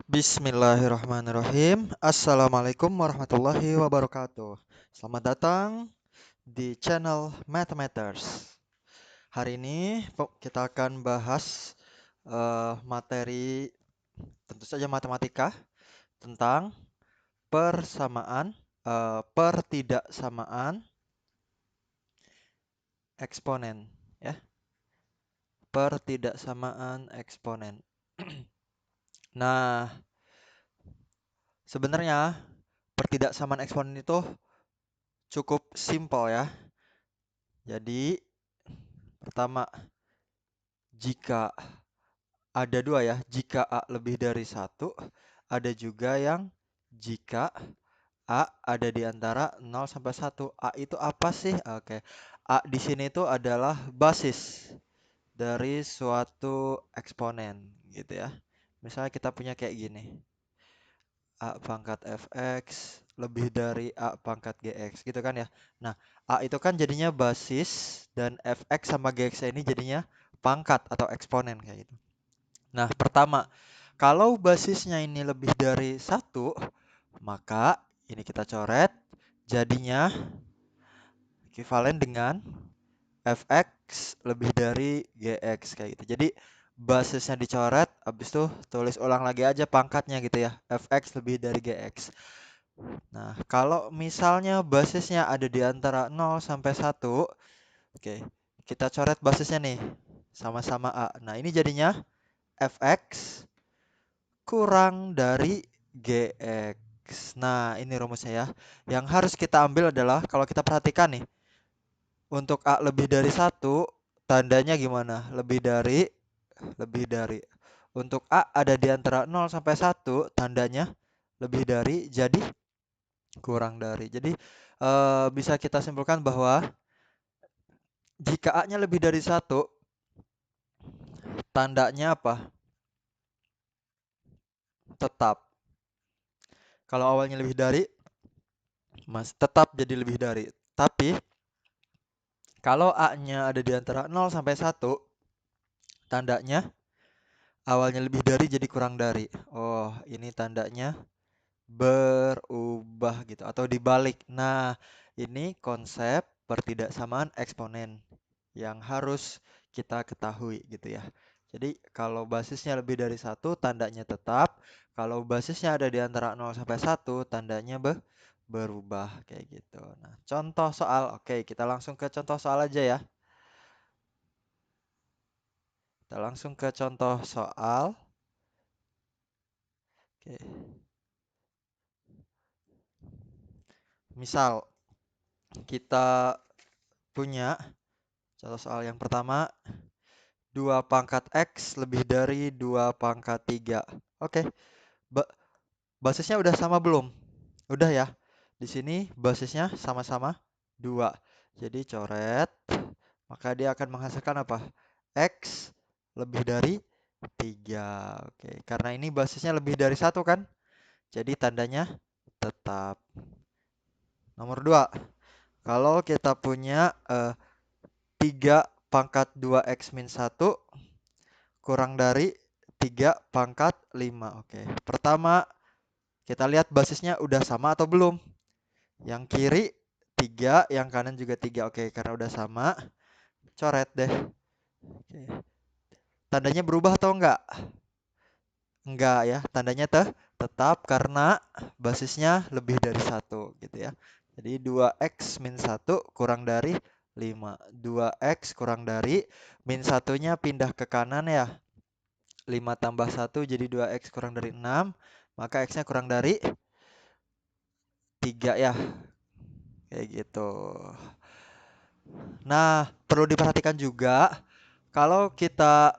Bismillahirrahmanirrahim. Assalamualaikum warahmatullahi wabarakatuh. Selamat datang di channel Mathematters. Hari ini kita akan bahas materi tentu saja matematika tentang pertidaksamaan eksponen, ya. Pertidaksamaan eksponen. Nah, sebenarnya pertidaksamaan eksponen itu cukup simpel ya. Jadi, pertama, jika ada dua ya, jika A lebih dari satu, ada juga yang jika A ada di antara 0 sampai 1. A itu apa sih? Oke. A di sini itu adalah basis dari suatu eksponen gitu ya. Misalnya kita punya kayak gini. A pangkat fx lebih dari A pangkat gx gitu kan ya. Nah, A itu kan jadinya basis dan fx sama gx ini jadinya pangkat atau eksponen kayak gitu. Nah, pertama, kalau basisnya ini lebih dari satu, maka ini kita coret, jadinya ekuivalen dengan fx lebih dari gx kayak gitu. Jadi basisnya dicoret, habis itu tulis ulang lagi aja pangkatnya gitu ya, fx lebih dari gx. Nah, kalau misalnya basisnya ada di antara 0 sampai 1, oke, kita coret basisnya nih, sama-sama A. Nah, ini jadinya fx kurang dari GX. Nah, ini rumusnya ya. Yang harus kita ambil adalah kalau kita perhatikan nih, untuk A lebih dari satu, tandanya gimana? Lebih dari. Untuk A ada di antara 0 sampai 1, tandanya lebih dari, jadi kurang dari. Jadi, bisa kita simpulkan bahwa jika A-nya lebih dari satu, tandanya apa? Tetap. Kalau awalnya lebih dari, tetap jadi lebih dari. Tapi, kalau A-nya ada di antara 0 sampai 1, tandanya awalnya lebih dari jadi kurang dari. Oh, ini tandanya berubah gitu atau dibalik. Nah, ini konsep pertidaksamaan eksponen yang harus kita ketahui gitu ya. Jadi, kalau basisnya lebih dari satu, tandanya tetap. Kalau basisnya ada di antara 0 sampai 1, tandanya berubah kayak gitu. Nah, contoh soal. Oke, kita langsung ke contoh soal aja ya. Kita langsung ke contoh soal. Oke. Misal kita punya contoh soal yang pertama, 2 pangkat X lebih dari 2 pangkat 3. Oke, ba basisnya udah sama belum? Udah ya. Di sini basisnya sama-sama 2. Jadi coret, maka dia akan menghasilkan apa? X lebih dari 3. Oke, karena ini basisnya lebih dari satu kan? Jadi tandanya tetap. Nomor 2, kalau kita punya 3 pangkat 2x min 1 kurang dari 3 pangkat 5. Oke. Pertama, kita lihat basisnya udah sama atau belum. Yang kiri 3, yang kanan juga 3. Oke, karena udah sama, coret deh. Oke. Tandanya berubah atau enggak? Enggak ya, tandanya tetap karena basisnya lebih dari satu gitu ya. Jadi 2x min 1 kurang dari 5. 2x kurang dari min satunya pindah ke kanan ya. 5 tambah 1 jadi 2x kurang dari 6. Maka x-nya kurang dari 3 ya. Kayak gitu. Nah, perlu diperhatikan juga kalau kita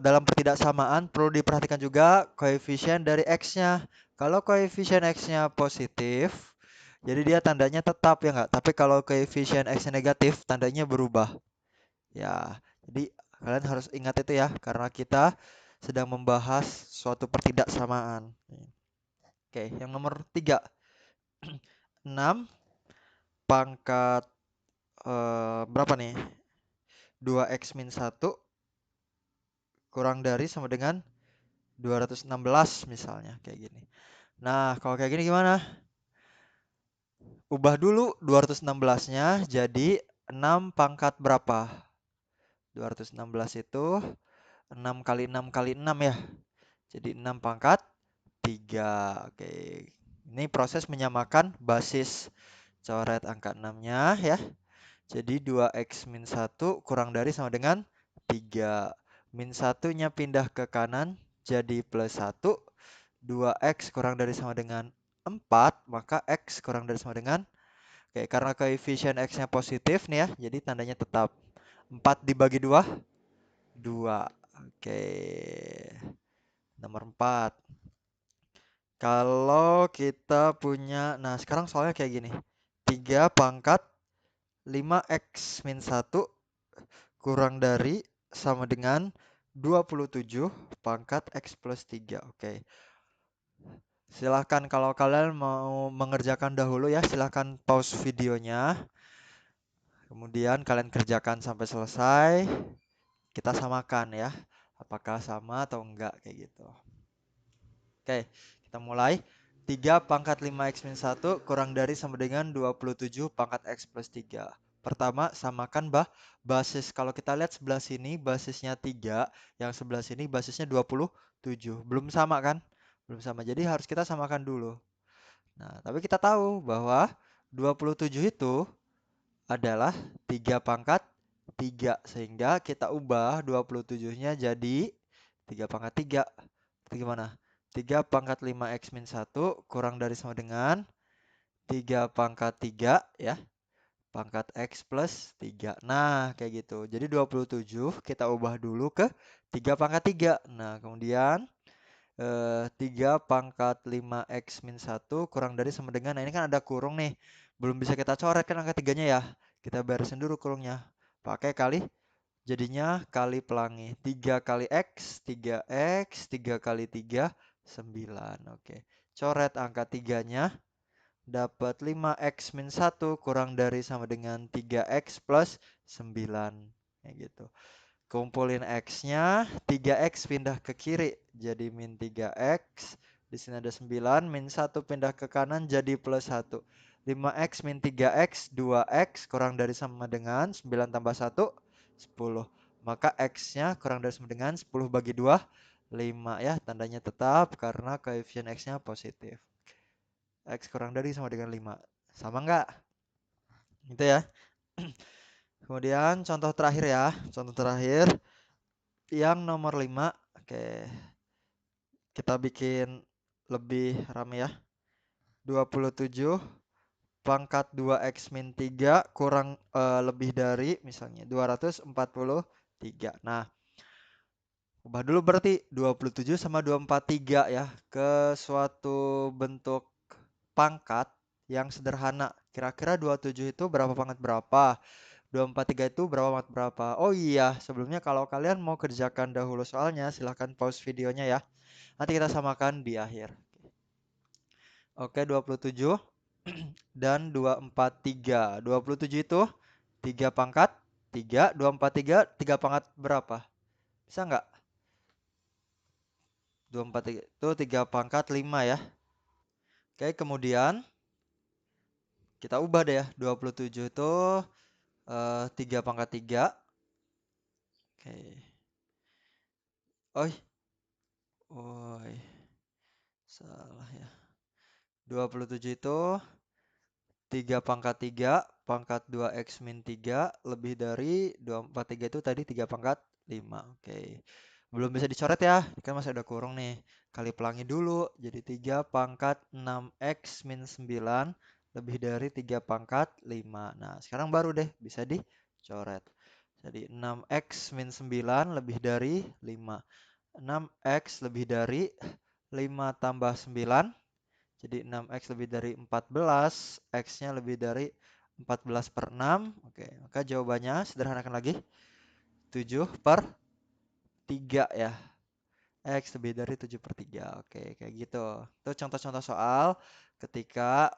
dalam pertidaksamaan perlu diperhatikan juga koefisien dari x-nya. Kalau koefisien x-nya positif, jadi dia tandanya tetap ya enggak. Tapi kalau koefisien x-nya negatif, tandanya berubah. Ya, jadi kalian harus ingat itu ya, karena kita sedang membahas suatu pertidaksamaan. Oke, yang nomor 3. 6 pangkat berapa nih? 2x min 1 kurang dari sama dengan 216 misalnya kayak gini. Nah, kalau kayak gini gimana? Ubah dulu 216-nya jadi 6 pangkat berapa? 216 itu 6 kali 6 kali 6 ya. Jadi 6 pangkat 3. Oke. Ini proses menyamakan basis. Coret angka 6-nya ya. Jadi 2x min 1 kurang dari sama dengan 3. Min 1-nya pindah ke kanan jadi plus 1. 2x kurang dari sama dengan 4. Maka x kurang dari sama dengan, oke, karena koefisien x-nya positif nih ya. Jadi tandanya tetap. 4 dibagi 2, 2. Oke. Nomor 4. Kalau kita punya, nah sekarang soalnya kayak gini. 3 pangkat 5x min 1 kurang dari sama dengan 27 pangkat x plus 3. Oke. Silahkan kalau kalian mau mengerjakan dahulu ya, silahkan pause videonya. Kemudian kalian kerjakan sampai selesai. Kita samakan ya. Apakah sama atau enggak kayak gitu. Oke, kita mulai. 3 pangkat 5x min 1 kurang dari sama dengan 27 pangkat x plus 3. Pertama, samakan basis. Kalau kita lihat sebelah sini basisnya 3, yang sebelah sini basisnya 27. Belum sama kan? Belum sama. Jadi harus kita samakan dulu. Nah, tapi kita tahu bahwa 27 itu adalah 3 pangkat 3. Sehingga kita ubah 27-nya jadi 3 pangkat 3. Gimana? 3 pangkat 5x min 1 kurang dari sama dengan 3 pangkat 3 ya. Pangkat x plus 3. Nah, kayak gitu. Jadi 27 kita ubah dulu ke 3 pangkat 3. Nah, kemudian 3 pangkat 5x min 1 kurang dari sama dengan, nah ini kan ada kurung nih. Belum bisa kita coret kan angka 3-nya ya. Kita beresin dulu kurungnya. Pakai kali, jadinya kali pelangi. 3 kali x, 3x, 3 kali 3, 9. Oke. Coret angka 3-nya. Dapat 5x min 1 kurang dari sama dengan 3x plus 9. Kayak gitu. Kumpulin x-nya, 3x pindah ke kiri jadi min 3x. Di sini ada 9, min 1 pindah ke kanan jadi plus 1. 5x min 3x, 2x kurang dari sama dengan 9 tambah 1, 10. Maka x-nya kurang dari sama dengan 10 bagi 2, 5 ya. Tandanya tetap karena koefisien x-nya positif. X kurang dari sama dengan 5. Sama nggak? Gitu ya. Kemudian contoh terakhir ya. Contoh terakhir yang nomor 5. Oke. Kita bikin lebih rame ya. 27 pangkat 2x min 3 kurang lebih dari misalnya 243. Nah, ubah dulu berarti 27 sama 243 ya ke suatu bentuk pangkat yang sederhana. Kira-kira 27 itu berapa pangkat berapa? 243 itu berapa pangkat berapa? Oh iya, sebelumnya kalau kalian mau kerjakan dahulu soalnya, silahkan pause videonya ya. Nanti kita samakan di akhir. Oke, 27 dan 243. 27 itu 3 pangkat 3, 243 3 pangkat berapa? Bisa nggak? 243 itu 3 pangkat 5 ya. Oke, kemudian kita ubah deh ya. 27 itu 3 pangkat 3. Oke. Oi. Oi. Salah ya. 27 itu 3 pangkat 3 pangkat 2x min 3 lebih dari 243 itu tadi 3 pangkat 5. Oke. Belum bisa dicoret ya. Kan masih ada kurung nih. Kali pelangi dulu. Jadi 3 pangkat 6x min 9 lebih dari 3 pangkat 5. Nah, sekarang baru deh bisa dicoret. Jadi 6x min 9 lebih dari 5. 6x lebih dari 5 tambah 9. Jadi 6x lebih dari 14, x-nya lebih dari 14 per 6. Oke, maka jawabannya sederhanakan lagi. 7 per 3 ya. X lebih dari 7 per 3. Oke, kayak gitu. Itu contoh-contoh soal ketika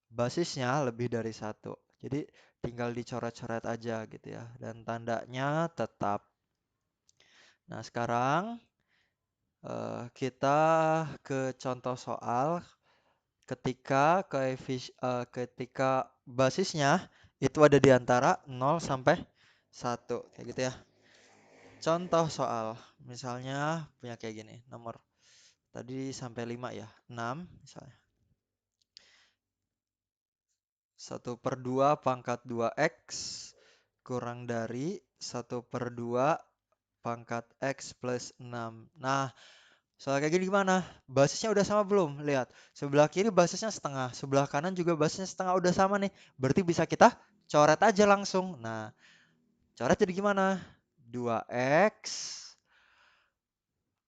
basisnya lebih dari 1. Jadi tinggal dicoret-coret aja gitu ya. Dan tandanya tetap. Nah, sekarang Kita ke contoh soal ketika basisnya itu ada di antara 0 sampai 1 kayak gitu ya. Contoh soal misalnya punya kayak gini, nomor tadi sampai 5 ya, 6 misalnya. 1/2 pangkat 2x kurang dari 1/2 pangkat x plus 6. Nah, soal kayak gini gimana? Basisnya udah sama belum? Lihat, sebelah kiri basisnya setengah, sebelah kanan juga basisnya setengah, udah sama nih. Berarti bisa kita coret aja langsung. Nah, coret jadi gimana? 2x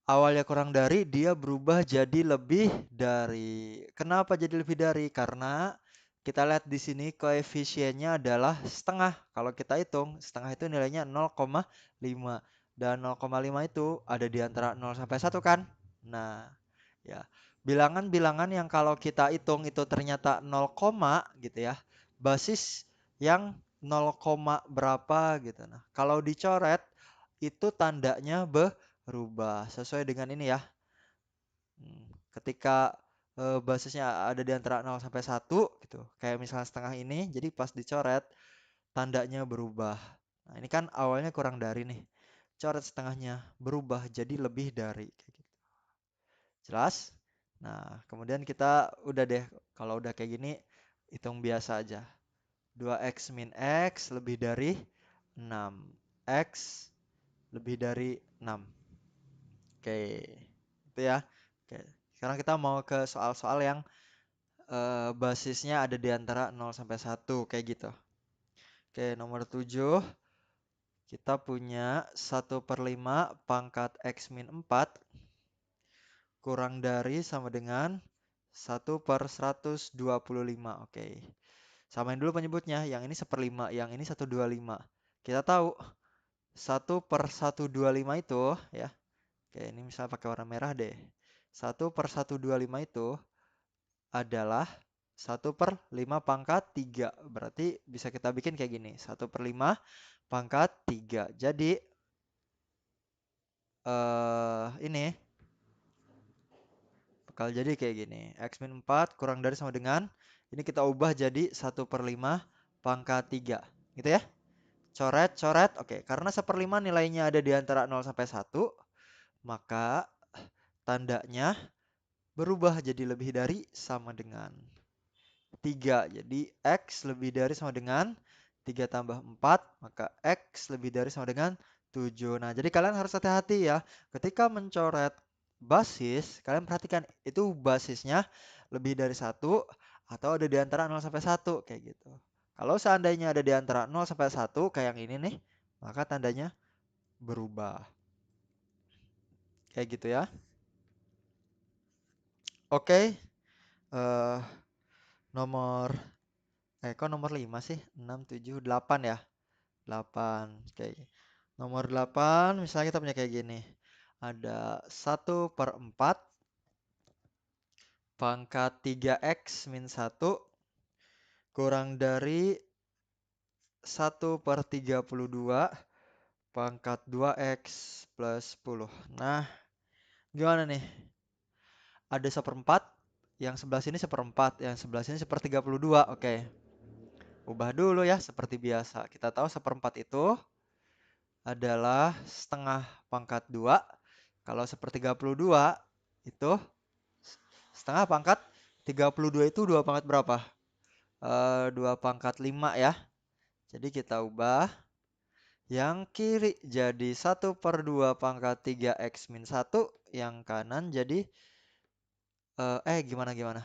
awalnya kurang dari, dia berubah jadi lebih dari. Kenapa jadi lebih dari? Karena kita lihat di sini koefisiennya adalah setengah. Kalau kita hitung, setengah itu nilainya 0,5. Dan 0,5 itu ada di antara 0 sampai 1 kan? Nah, ya. Bilangan-bilangan yang kalau kita hitung itu ternyata 0, gitu ya. Basis yang 0, berapa gitu. Nah, kalau dicoret itu tandanya berubah sesuai dengan ini ya. Ketika basisnya ada di antara 0 sampai 1 gitu. Kayak misalnya setengah ini, jadi pas dicoret tandanya berubah. Nah, ini kan awalnya kurang dari nih. Coret setengahnya berubah jadi lebih dari kayak gitu. Jelas? Nah, kemudian kita udah deh, kalau udah kayak gini hitung biasa aja. 2x min x lebih dari 6. X lebih dari 6. Oke, itu ya. Oke, sekarang kita mau ke soal-soal yang basisnya ada di antara 0 sampai 1 kayak gitu. Oke, nomor 7 kita punya 1/5 pangkat x min 4 kurang dari sama dengan 1/125. Oke, samain dulu penyebutnya. Yang ini 1/5, yang ini 1/25. Kita tahu 1/125 itu ya. Oke, ini misalnya pakai warna merah deh. 1/125 itu adalah 1/5 pangkat 3. Berarti bisa kita bikin kayak gini. 1/5 pangkat 3. Jadi ini bakal jadi kayak gini. X min 4 kurang dari sama dengan. Ini kita ubah jadi 1/5 pangkat 3. Gitu ya. Coret, coret. Oke, karena 1/5 nilainya ada di antara 0 sampai 1. Maka tandanya berubah jadi lebih dari sama dengan 3. Jadi X lebih dari sama dengan 3 tambah 4. Maka X lebih dari sama dengan 7. Nah, jadi kalian harus hati-hati ya. Ketika mencoret basis, kalian perhatikan itu basisnya lebih dari 1 atau ada di antara 0 sampai 1. Kayak gitu. Kalau seandainya ada di antara 0 sampai 1 kayak yang ini nih, maka tandanya berubah. Kayak gitu ya. Oke. Nomor kok nomor 5 sih? 6, 7, 8 ya? 8. Oke. Nomor 8, misalnya kita punya kayak gini. Ada 1/4 pangkat 3x min 1 kurang dari 1/32 pangkat 2x plus 10. Nah, gimana nih? Ada 1/4, yang sebelah sini 1/4, yang sebelah sini 1/32. Oke. Ubah dulu ya seperti biasa. Kita tahu 1/4 itu adalah setengah pangkat 2. Kalau 1/32 itu setengah pangkat 32 itu 2 pangkat berapa? 2 pangkat 5 ya. Jadi kita ubah yang kiri jadi 1/2 pangkat 3x min 1. Yang kanan jadi gimana?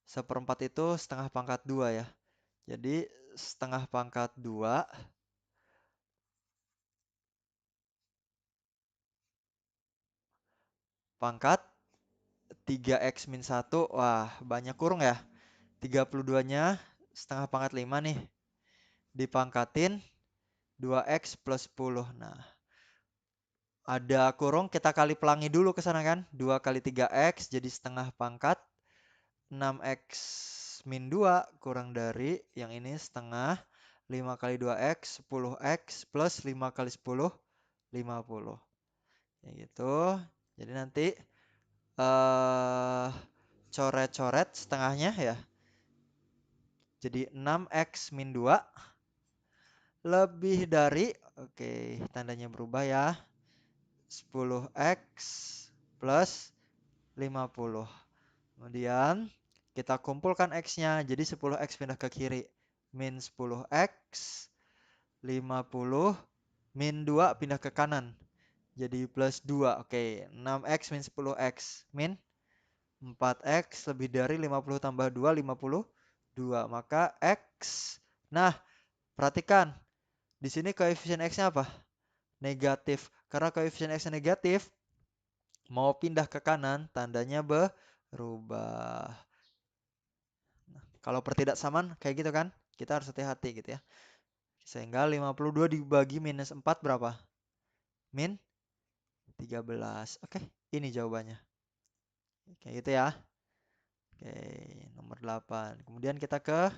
1/4 itu setengah pangkat 2 ya. Jadi setengah pangkat 2 pangkat 3x min 1. Wah, banyak kurung ya. 32-nya setengah pangkat 5 nih. Dipangkatin 2x plus 10. Nah, ada kurung, kita kali pelangi dulu ke sana kan. 2 kali 3x jadi setengah pangkat 6x min 2 kurang dari yang ini setengah 5 kali 2x 10x plus 5 kali 10 50. Ya gitu. Jadi nanti coret-coret setengahnya ya. Jadi 6x min 2 lebih dari, oke, tandanya berubah ya, 10x plus 50. Kemudian kita kumpulkan x-nya, jadi 10x pindah ke kiri, min 10x, 50, min 2 pindah ke kanan, jadi plus 2. Oke, 6x min 10x, min 4x lebih dari 50 tambah 2, 52. Maka x, nah perhatikan, di sini koefisien x-nya apa? Negatif. Karena koefisien x-nya negatif, mau pindah ke kanan, tandanya berubah. Nah, kalau pertidaksamaan kayak gitu kan, kita harus hati-hati gitu ya. Sehingga 52 dibagi minus 4 berapa? Min 13. Oke, ini jawabannya. Kayak gitu ya. Oke, nomor 8. Kemudian kita ke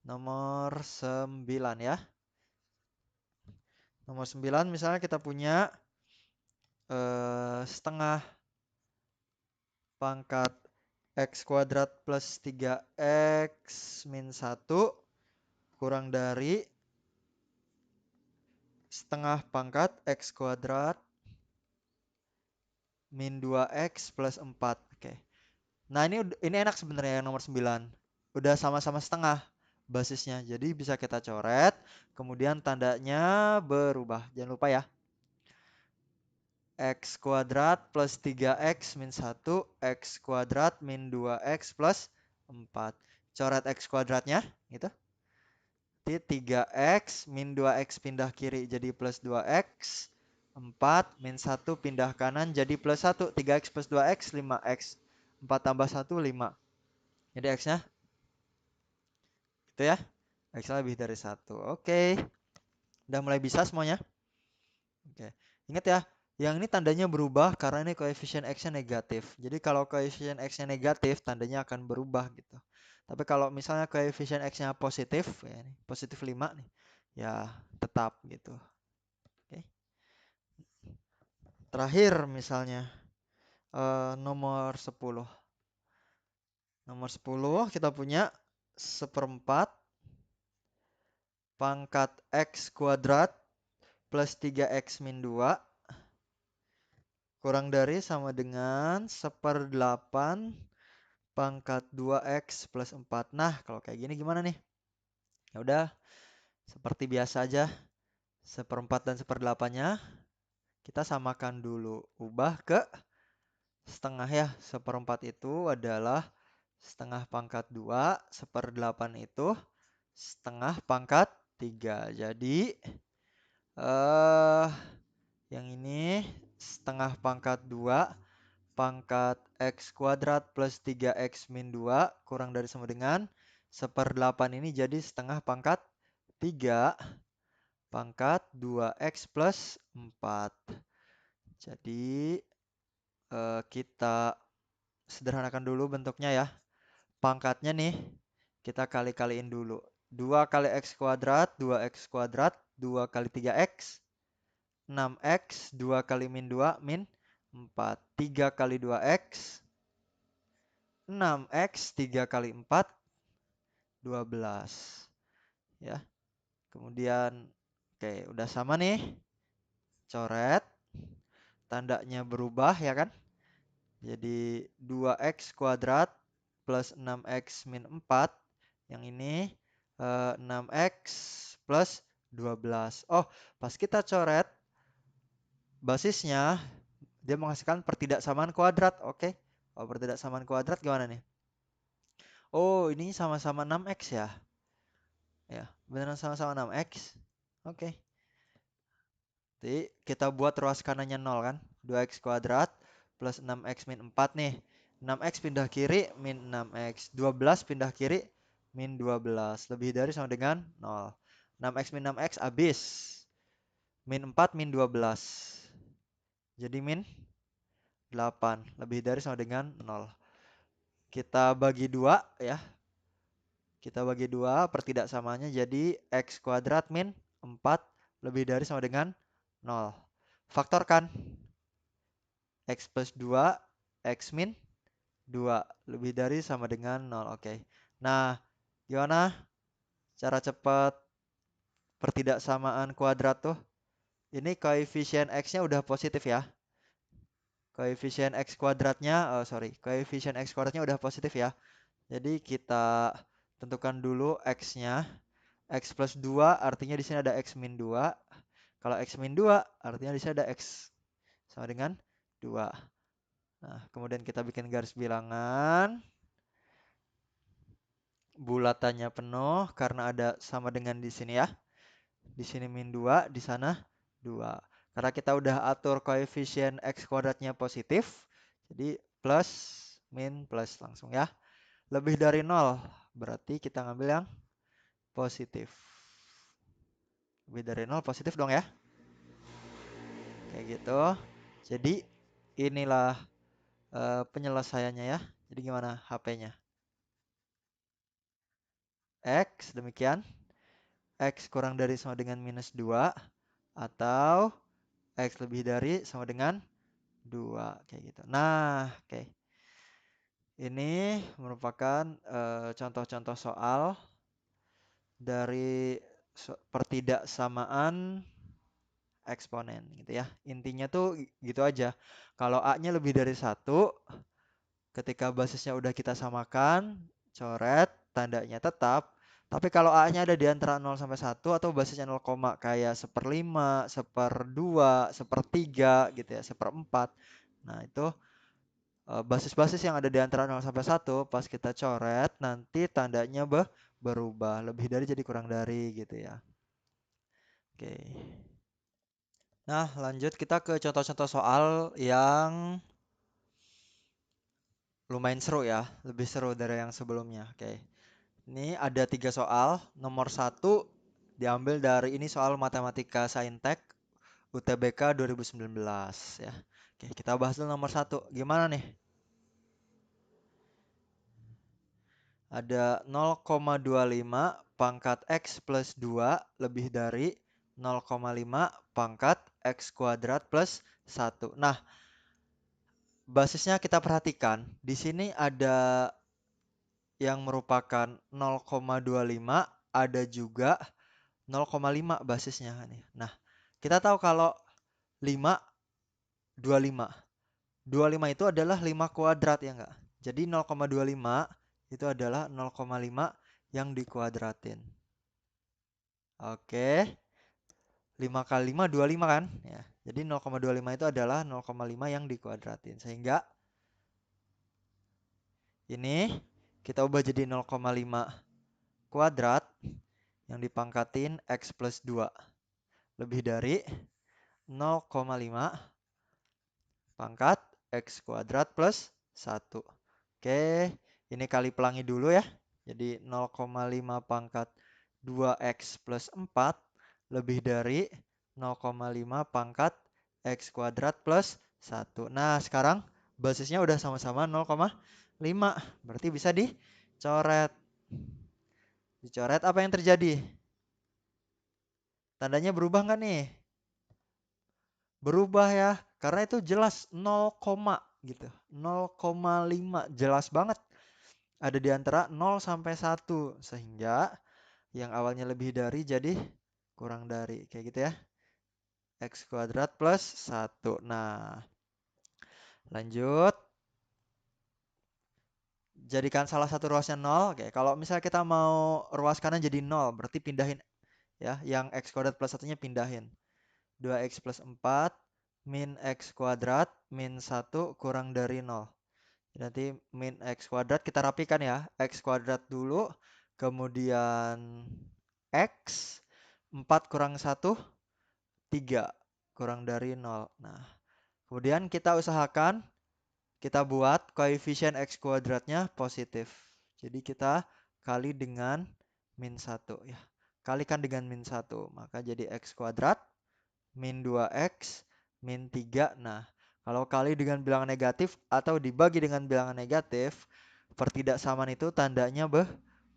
nomor 9 ya. Nomor 9 misalnya kita punya setengah pangkat x kuadrat plus 3x min 1 kurang dari setengah pangkat x kuadrat min 2x plus 4. Oke. Nah, ini enak sebenarnya yang nomor 9. Udah sama-sama setengah basisnya. Jadi bisa kita coret, kemudian tandanya berubah. Jangan lupa ya. X kuadrat plus 3x min 1, x kuadrat min 2x plus 4. Coret x kuadratnya, gitu. Jadi 3x min 2x pindah kiri jadi plus 2x. 4 min 1 pindah kanan jadi plus 1. 3x plus 2x, 5x. 4 tambah 1, 5. Jadi x-nya itu ya. X-nya lebih dari 1. Oke. Udah mulai bisa semuanya? Oke. Ingat ya, yang ini tandanya berubah karena ini koefisien x-nya negatif. Jadi kalau koefisien x-nya negatif, tandanya akan berubah gitu. Tapi kalau misalnya koefisien x-nya positif, ya ini, positif 5 nih, ya tetap gitu. Oke. Terakhir misalnya nomor 10. Nomor 10 kita punya 1/4 pangkat x kuadrat plus 3x min 2 kurang dari sama dengan 1/8 pangkat 2x plus 4. Nah, kalau kayak gini gimana nih? Ya udah, seperti biasa aja. 1/4 dan 1/8-nya kita samakan dulu. Ubah ke setengah ya. 1/4 itu adalah setengah pangkat 2. 1/8 itu setengah pangkat 3. Jadi, yang ini setengah pangkat 2 pangkat x kuadrat plus 3x min 2 kurang dari sama dengan 1/8 ini jadi setengah pangkat 3 pangkat 2x plus 4. Jadi kita sederhanakan dulu bentuknya ya. Pangkatnya nih kita kali-kaliin dulu. 2 kali x kuadrat, 2x kuadrat, 2 kali 3x, 6x, 2 kali min 2, min 4. 3 kali 2x, 6x, 3 kali 4, 12. Ya. Kemudian, oke, udah sama nih. Coret. Tandanya berubah ya kan? Jadi 2x kuadrat plus 6x min 4. Yang ini 6x plus 12. Oh, pas kita coret basisnya dia menghasilkan pertidaksamaan kuadrat. Oke. Oh, pertidaksamaan kuadrat gimana nih? Oh, ini sama-sama 6x ya. Ya, beneran sama-sama 6x. Oke. Jadi kita buat ruas kanannya 0 kan. 2x kuadrat plus 6x min 4 nih. 6x pindah kiri min 6x. 12 pindah kiri min 12. Lebih dari sama dengan 0. 6x min 6x habis. Min 4 min 12. Jadi min 8. Lebih dari sama dengan 0. Kita bagi 2 ya. Kita bagi 2 pertidaksamanya jadi x kuadrat min 4 lebih dari sama dengan 0. Faktorkan. X plus 2, X min 2. Lebih dari sama dengan 0. Oke. Nah, gimana cara cepat pertidaksamaan kuadrat tuh? Ini koefisien X-nya udah positif ya. Koefisien X kuadratnya, koefisien X kuadratnya udah positif ya. Jadi kita tentukan dulu X-nya. X plus 2 artinya di sini ada X min 2. Kalau X min 2 artinya di sini ada X sama dengan 2. Nah, kemudian kita bikin garis bilangan. Bulatannya penuh karena ada sama dengan di sini ya. Di sini min 2, di sana 2. Karena kita udah atur koefisien X kuadratnya positif, jadi plus, min, plus langsung ya. Lebih dari 0, berarti kita ngambil yang positif. Lebih dari 0 positif dong ya. Kayak gitu. Jadi inilah penyelesaiannya ya. Jadi gimana HP-nya? X demikian. X kurang dari sama dengan minus 2. Atau X lebih dari sama dengan 2. Kayak gitu. Nah, oke. Ini merupakan contoh-contoh soal dari pertidaksamaan eksponen gitu ya. Intinya tuh gitu aja. Kalau A-nya lebih dari 1, ketika basisnya udah kita samakan, coret, tandanya tetap. Tapi kalau A-nya ada di antara 0 sampai 1 atau basisnya 0, kayak 1/5, 1/2, 1/3 gitu ya, 1/4. Nah, itu basis-basis yang ada di antara 0 sampai 1 pas kita coret nanti tandanya berubah. Lebih dari jadi kurang dari gitu ya. Oke. Nah, lanjut kita ke contoh-contoh soal yang lumayan seru ya, lebih seru dari yang sebelumnya. Oke. Ini ada 3 soal. Nomor 1 diambil dari ini soal matematika saintek UTBK 2019 ya. Oke, kita bahas dulu nomor 1. Gimana nih? Ada 0,25 pangkat X plus 2 lebih dari 0,5 pangkat X kuadrat plus 1. Nah, basisnya kita perhatikan. Di sini ada yang merupakan 0,25, ada juga 0,5 basisnya nih. Nah, kita tahu kalau 5, 25. 25 itu adalah 5 kuadrat ya enggak? Jadi 0,25 itu adalah 0,5 yang dikuadratin. Oke. 5 kali 5, 25 kan? Ya. Jadi 0,25 itu adalah 0,5 yang dikuadratin. Sehingga ini kita ubah jadi 0,5 kuadrat yang dipangkatin X plus 2. Lebih dari 0,5 pangkat X kuadrat plus 1. Oke, ini kali pelangi dulu ya. Jadi 0,5 pangkat 2X plus 4 lebih dari 0,5 pangkat X kuadrat plus 1. Nah, sekarang basisnya udah sama-sama 0,5. Berarti bisa dicoret. Dicoret apa yang terjadi? Tandanya berubah nggak nih? Berubah ya, karena itu jelas 0, gitu. 0,5 jelas banget. Ada di antara 0 sampai 1 sehingga yang awalnya lebih dari jadi kurang dari. Kayak gitu ya. X kuadrat plus 1. Nah, lanjut. Jadikan salah satu ruasnya 0. Oke, kalau misalnya kita mau ruas kanan jadi 0, berarti pindahin ya. Yang X kuadrat plus 1-nya pindahin. 2X plus 4 min X kuadrat min 1 kurang dari 0. Nanti min X kuadrat kita rapikan ya. X kuadrat dulu. Kemudian X. 4 kurang 1. 3 kurang dari 0. Nah, kemudian kita usahakan kita buat koefisien X kuadratnya positif. Jadi kita kali dengan min 1 ya. Kalikan dengan min 1. Maka jadi X kuadrat min 2X min 3. Nah, kalau kali dengan bilangan negatif atau dibagi dengan bilangan negatif, pertidaksamaan itu tandanya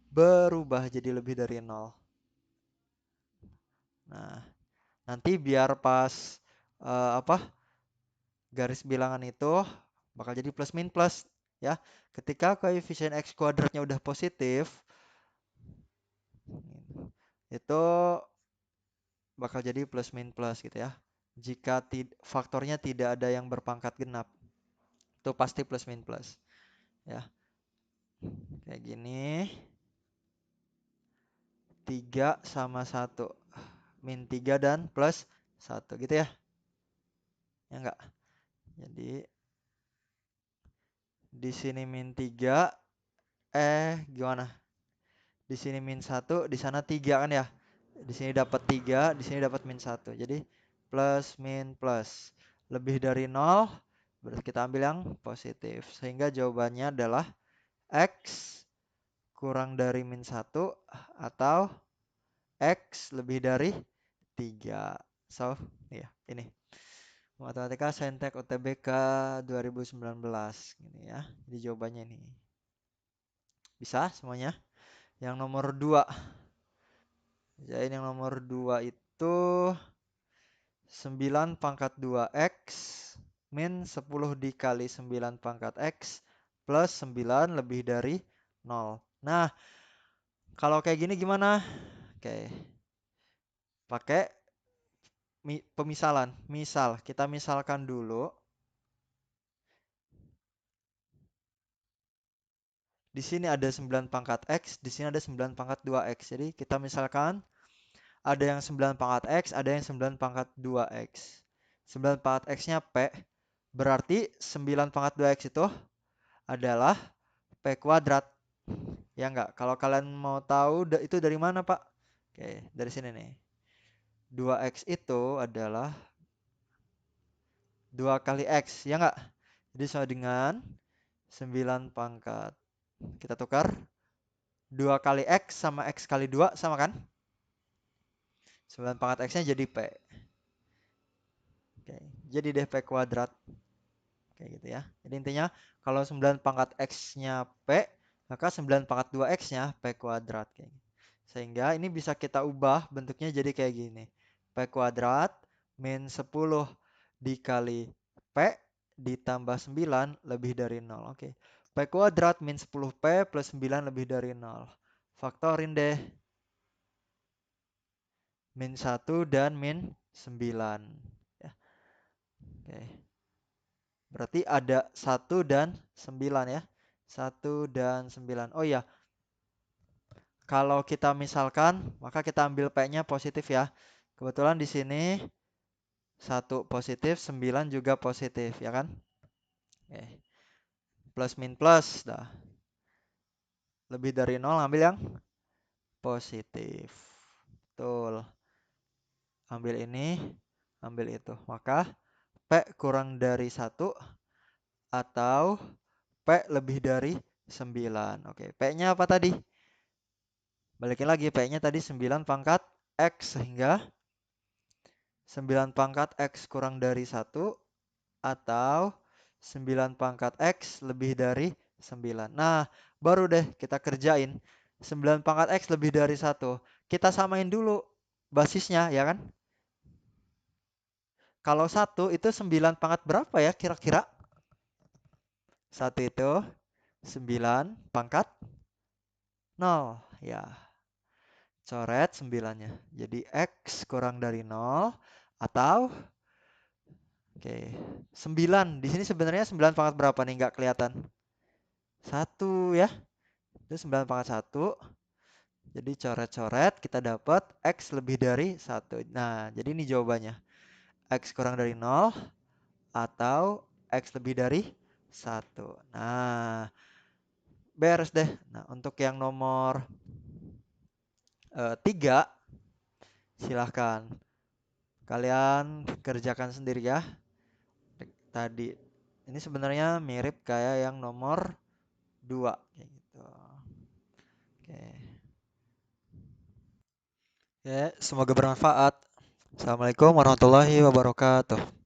berubah jadi lebih dari 0. Nah, nanti biar pas garis bilangan itu bakal jadi plus min plus ya. Ketika koefisien X kuadratnya udah positif, itu bakal jadi plus min plus gitu ya. Jika faktornya tidak ada yang berpangkat genap, itu pasti plus min plus ya. Kayak gini. 3 sama 1. Min 3 dan plus 1 gitu ya. Ya enggak? Jadi di sini min 3 gimana? Di sini min 1, di sana 3 kan ya? Di sini dapat 3, di sini dapat min 1. Jadi plus min plus. Lebih dari 0, berarti kita ambil yang positif. Sehingga jawabannya adalah X kurang dari min 1 atau X lebih dari 3. So, ya ini. Matematika Saintek UTBK 2019 gini ya. Jadi jawabannya ini. Bisa semuanya? Yang nomor 2. Jadi yang nomor 2 itu 9 pangkat 2x min 10 dikali 9 pangkat x plus 9 lebih dari 0. Nah, kalau kayak gini gimana? Oke. Pakai pemisalan. Misal, kita misalkan dulu. Di sini ada 9 pangkat X, di sini ada 9 pangkat 2X. Jadi kita misalkan ada yang 9 pangkat X, ada yang 9 pangkat 2X. 9 pangkat X-nya P, berarti 9 pangkat 2X itu adalah P kuadrat. Ya enggak? Kalau kalian mau tahu itu dari mana, Pak? Oke, dari sini nih. 2X itu adalah 2 kali X, ya enggak? Jadi sama dengan 9 pangkat. Kita tukar. 2 kali X sama X kali 2 sama kan? 9 pangkat X-nya jadi P. Oke, jadi deh P kuadrat. Kayak gitu ya. Jadi intinya kalau 9 pangkat X-nya P, maka 9 pangkat 2X-nya P kuadrat. Kayak gitu. Sehingga ini bisa kita ubah bentuknya jadi kayak gini. P kuadrat min 10 dikali P ditambah 9 lebih dari 0. Oke. P kuadrat min 10P plus 9 lebih dari 0. Faktorin deh. Min 1 dan min 9. Ya. Oke. Berarti ada 1 dan 9 ya. 1 dan 9. Oh iya, kalau kita misalkan, maka kita ambil P-nya positif ya. Kebetulan di sini 1 positif, 9 juga positif ya kan. Oke. Plus min plus. Dah. Lebih dari 0 ambil yang positif. Betul. Ambil ini, ambil itu. Maka P kurang dari 1 atau P lebih dari 9. Oke, P-nya apa tadi? Balikin lagi, P-nya tadi 9 pangkat X, sehingga 9 pangkat X kurang dari 1 atau 9 pangkat X lebih dari 9. Nah, baru deh kita kerjain. 9 pangkat X lebih dari 1. Kita samain dulu basisnya, ya kan? Kalau 1 itu 9 pangkat berapa ya kira-kira? 1 itu 9 pangkat 0. Ya, coret 9-nya. Jadi X kurang dari 0 atau oke, 9. Di sini sebenarnya 9 pangkat berapa nih? Nggak kelihatan. 1 ya. Itu 9 pangkat 1. Jadi coret-coret kita dapat X lebih dari 1. Nah, jadi ini jawabannya. X kurang dari 0 atau X lebih dari 1. Nah, beres deh. Nah, untuk yang nomor 3, silahkan kalian kerjakan sendiri ya. Tadi ini sebenarnya mirip kayak yang nomor 2 kayak gitu. Oke. Ya, semoga bermanfaat. Assalamualaikum warahmatullahi wabarakatuh.